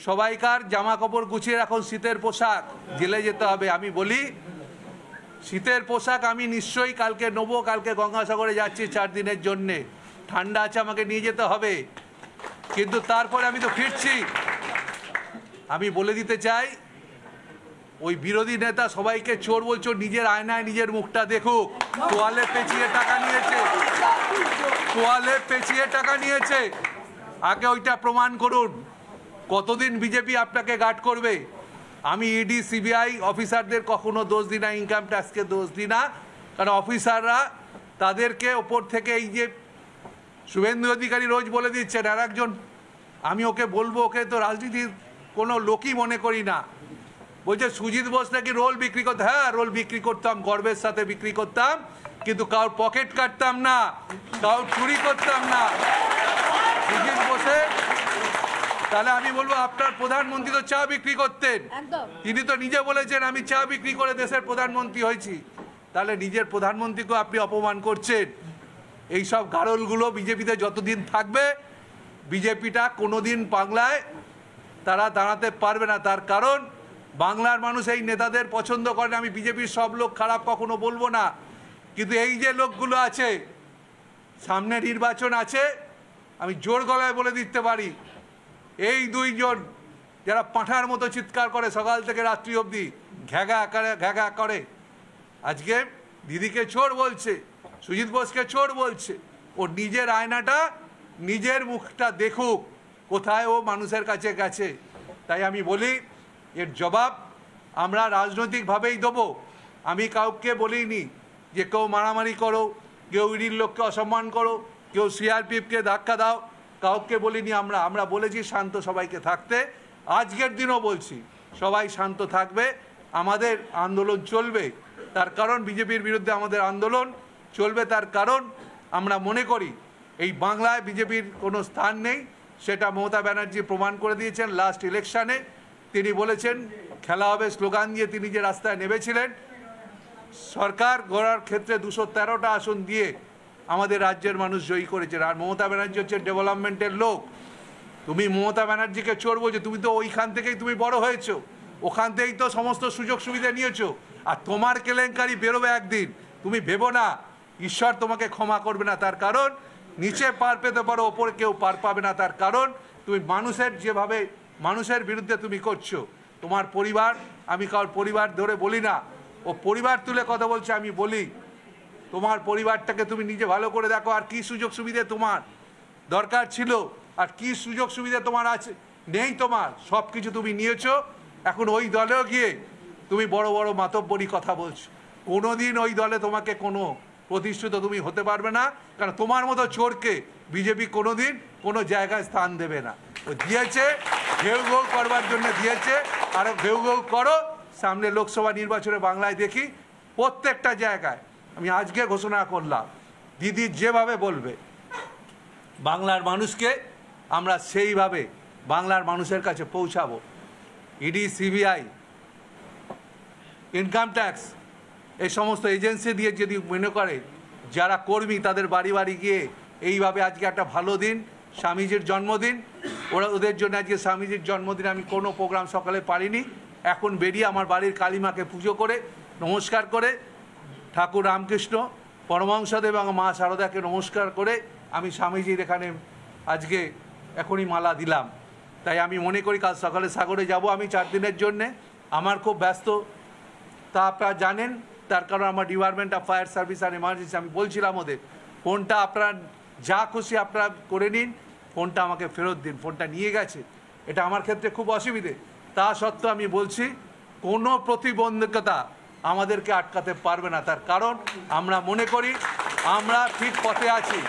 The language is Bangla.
সবাইকার জামা কাপড় গুছিয়ে রাখুন, শীতের পোশাক, জেলে যেতে হবে। আমি বলি শীতের পোশাক আমি নিশ্চয়ই কালকে নেবো, কালকে গঙ্গাসাগরে যাচ্ছি 4 দিনের জন্যে, ঠান্ডা আছে, আমাকে নিয়ে যেতে হবে, কিন্তু তারপরে আমি তো ফিরছি। আমি বলে দিতে চাই, ওই বিরোধী নেতা সবাইকে চোর বলছো, নিজের আয়নায় নিজের মুখটা দেখুক। তোয়ালে পেঁচিয়ে টাকা নিয়েছে, তোয়ালে পেঁচিয়ে টাকা নিয়েছে, আগে ওইটা প্রমাণ করুন। কতদিন বিজেপি আপনাকে গার্ড করবে? আমি ইডি সিবিআই অফিসারদের কখনো দোষ দিই না, ইনকাম ট্যাক্সকে দোষ দিই না, কারণ অফিসাররা তাদেরকে ওপর থেকে, এই যে শুভেন্দু অধিকারী রোজ বলে দিচ্ছেন, আর একজন, আমি ওকে বলবো, ওকে তো রাজনীতির কোনো লোকই মনে করি না, বলছে সুজিত বোস নাকি রোল বিক্রি করতে। হ্যাঁ, রোল বিক্রি করতাম, গর্বের সাথে বিক্রি করতাম, কিন্তু কারোর পকেট কাটতাম না, কারোর চুরি করতাম না। সুজিত বোসে, তাহলে আমি বলবো আপনার প্রধানমন্ত্রী তো চা বিক্রি করতেন, তিনি তো নিজে বলেছেন আমি চা বিক্রি করে দেশের প্রধানমন্ত্রী হয়েছি। তাহলে নিজের প্রধানমন্ত্রীকেও আপনি অপমান করছেন। এইসব গারলগুলো বিজেপিতে যতদিন থাকবে, বিজেপিটা কোনোদিন বাংলায় তারা দাঁড়াতে পারবে না। তার কারণ বাংলার মানুষ এই নেতাদের পছন্দ করে না। আমি বিজেপির সব লোক খারাপ কখনো বলবো না, কিন্তু এই যে লোকগুলো আছে, সামনে নির্বাচন আছে, আমি জোর গলায় বলে দিতে পারি, এই দুইজন যারা পাঁঠার মতো চিৎকার করে সকাল থেকে রাত্রি অবধি, ঘ্যাগা করে, আজকে দিদিকে চোর বলছে, সুজিত বোসকে চোর বলছে। ও নিজের আয়নাটা, নিজের মুখটা দেখুক, কোথায় ও মানুষের কাছে গেছে। তাই আমি বলি, এর জবাব আমরা রাজনৈতিকভাবেই দেবো। আমি কাউকে বলিনি যে কেউ মারামারি করো, কেউ ইডির লোককে অসম্মান করো, কেউ সিআরপিএফকে ধাক্কা দাও, কাউকে বলিনি। আমরা বলেছি শান্ত সবাইকে থাকতে। আজকের দিনও বলছি সবাই শান্ত থাকবে, আমাদের আন্দোলন চলবে। তার কারণ বিজেপির বিরুদ্ধে আমাদের আন্দোলন চলবে, তার কারণ আমরা মনে করি এই বাংলায় বিজেপির কোনো স্থান নেই। সেটা মমতা ব্যানার্জি প্রমাণ করে দিয়েছেন লাস্ট ইলেকশানে। তিনি বলেছেন খেলা হবে স্লোগান দিয়ে তিনি যে রাস্তায় নেমেছিলেন। সরকার গড়ার ক্ষেত্রে 213টা আসন দিয়ে আমাদের রাজ্যের মানুষ জয়ী করেছেন। আর মমতা ব্যানার্জি হচ্ছে ডেভেলপমেন্টের লোক। তুমি মমতা ব্যানার্জিকে চোর বলছো, তুমি তো ওইখান থেকেই তুমি বড় হয়েছো, ওখান থেকেই তো সমস্ত সুযোগ সুবিধা নিয়েছো। আর তোমার কেলেঙ্কারি বেরোবে একদিন, তুমি ভেবো না ঈশ্বর তোমাকে ক্ষমা করবে না। তার কারণ নিচে পার পেতে পারো, ওপরে কেউ পার পাবে না। তার কারণ তুমি মানুষের যেভাবে মানুষের বিরুদ্ধে তুমি করছো। তোমার পরিবার, আমি কারোর পরিবার ধরে বলি না, ও পরিবার তুলে কথা বলছে, আমি বলি তোমার পরিবারটাকে তুমি নিজে ভালো করে দেখো। আর কি সুযোগ সুবিধা তোমার দরকার ছিল, আর কি সুযোগ সুবিধা তোমার আছে, নেই তোমার, সব কিছু তুমি নিয়েছো। এখন ওই দলেও গিয়ে তুমি বড় বড় মাতব্বরি কথা বলছো। কোনোদিন ওই দলে তোমাকে কোনো প্রতিষ্ঠিত তুমি হতে পারবে না, কারণ তোমার মতো চোরকে বিজেপি কোনোদিন কোনো জায়গায় স্থান দেবে না। ও দিয়েছে ঘেউ ঘেউ করবার জন্য দিয়েছে, আরও ঘেউ ঘেউ করো। সামনে লোকসভা নির্বাচনে বাংলায় দেখি প্রত্যেকটা জায়গায়, আমি আজকে ঘোষণা করলাম, দিদি যেভাবে বলবে বাংলার মানুষকে আমরা সেইভাবে বাংলার মানুষের কাছে পৌঁছাবো। ইডি, সিবিআই, ইনকাম ট্যাক্স, এই সমস্ত এজেন্সি দিয়ে যদি মনে করে যারা কর্মী তাদের বাড়ি বাড়ি গিয়ে এইভাবে, আজকে একটা ভালো দিন, স্বামীজির জন্মদিন, ওদের জন্য আজকে স্বামীজির জন্মদিন আমি কোনো প্রোগ্রাম সকালে পারিনি। এখন বেরিয়ে আমার বাড়ির কালীমাকে পুজো করে নমস্কার করে, ঠাকুর রামকৃষ্ণ পরমহংসদেব এবং মা শারদাকে নমস্কার করে আমি স্বামীজির এখানে আজকে এখনই মালা দিলাম। তাই আমি মনে করি কাল সকালে সাগরে যাব আমি 4 দিনের জন্যে। আমার খুব ব্যস্ত, তা আপনারা জানেন, তার কারণ আমার department of fire service and emergency, আমি বলছিলাম ওদের ফোনটা আপনারা যা খুশি আপনারা করে নিন, ফোনটা আমাকে ফেরত দিন। ফোনটা নিয়ে গেছে, এটা আমার ক্ষেত্রে খুব অসুবিধে। তা সত্ত্বেও আমি বলছি কোনো প্রতিবন্ধকতা আমাদেরকে আটকাতে পারবে না। তার কারণ আমরা মনে করি আমরা ঠিক পথে আছি।